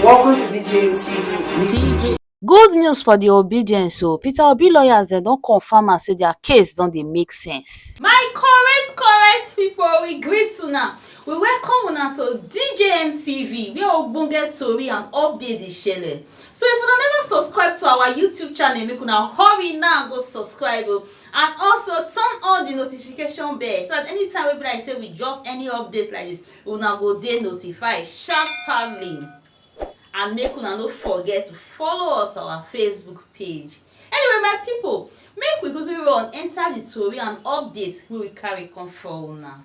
Welcome to DJ. Good news for the Obidients. So Peter Obi lawyers dem don confirm and say their case don dey make sense. My correct people, we greet una. We welcome una to DJMTV, where ogbonge tori and update dey shele. So if una never subscribe to our YouTube channel, make una hurry now go subscribe and also turn on the notification bell so that anytime we be like say we drop any update like this, una go dey notified sharply. And make una no forget to follow us on our Facebook page. Anyway, my people, make we quickly run enter the tori and update wey we carry come for una.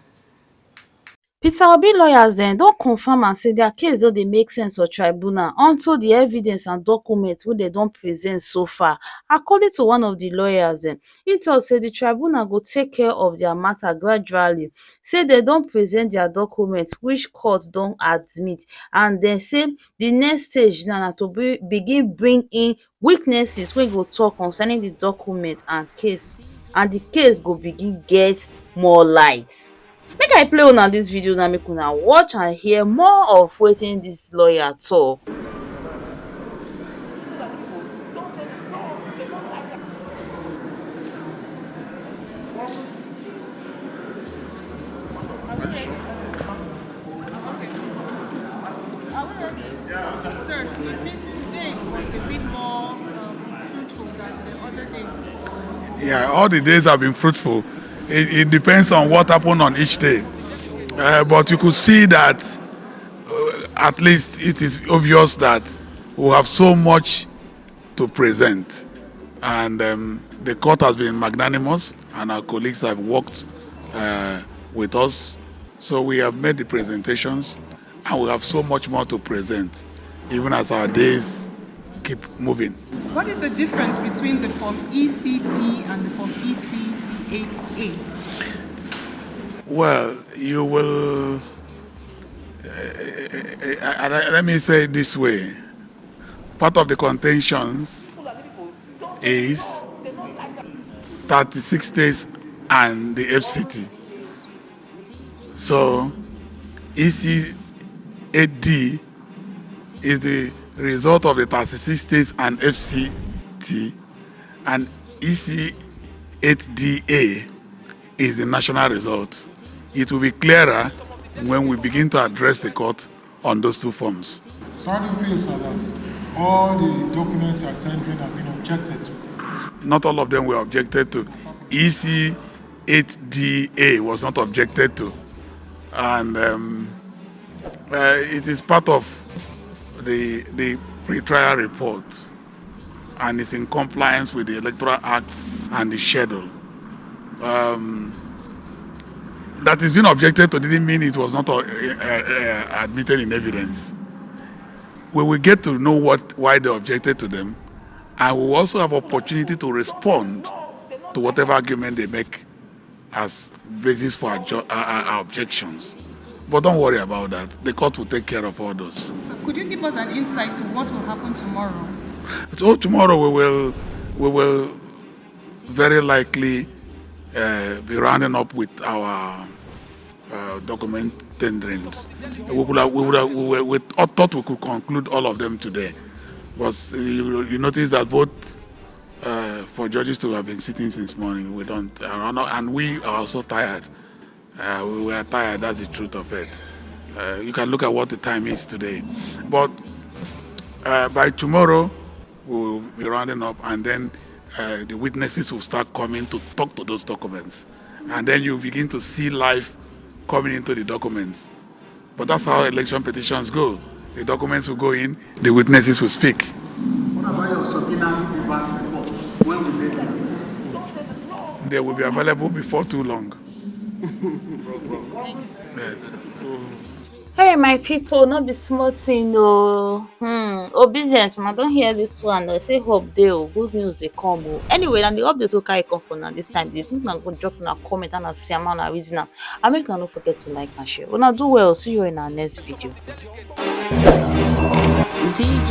Peter Obi lawyers dem don confirm and say their case don dey make sense for tribunal unto the evidence and documents wey dem don present so far. According to one of the lawyers dem, e tok say the tribunal go take care of their matter gradually, say dem don present their documents which court don admit, and dem say the next stage now na to begin bring in witnesses wey go tok concerning the document and case, and the case go begin get more light. Make I play una dis video now, make una watch and hear more of wetin dis lawyer tok. Sir, it means today was a bit more fruitful than the other days. Yeah, all the days have been fruitful. It depends on what happened on each day. But you could see that at least it is obvious that we have so much to present. And the court has been magnanimous and our colleagues have worked with us. So we have made the presentations and we have so much more to present, even as our days keep moving. What is the difference between the Form ECD and the Form ECD-8A? Well, you will, let me say it this way. Part of the contentions is 36 days and the FCT. So, EC8D is the result of the 36 days and FCT, and EC8DA is the national result. It will be clearer when we begin to address the court on those two forms. So how do you feel, sir, that all the documents you are tendering have been objected to? Not all of them were objected to. EC8DA was not objected to. And it is part of the pre-trial report and it's in compliance with the Electoral Act and the schedule. That is being objected to didn't mean it was not admitted in evidence. We will get to know why they objected to them, and we will also have opportunity to respond to whatever argument they make as basis for our objections. But don't worry about that. The court will take care of all those. So could you give us an insight to what will happen tomorrow? So tomorrow we will very likely be rounding up with our document tenderings. We thought we could conclude all of them today, but you notice that both for judges to have been sitting since morning, we don't, and we are also tired. We were tired, that's the truth of it. You can look at what the time is today. But by tomorrow, we'll be rounding up, and then the witnesses will start coming to talk to those documents. And then you begin to see life coming into the documents. But that's how election petitions go. The documents will go in, the witnesses will speak. What about your subpoena reverse reports? When will they be? They will be available before too long. Yes. Hey my people, no be small thing o. Obedience, una don hear this one. They say hope dey o, good news dey come o. Anyway, na the update wey carry come for una this time. This make una go drop una comment and see am and reason am. And make una no forget to like and share. Una do well. See you in our next video. DJ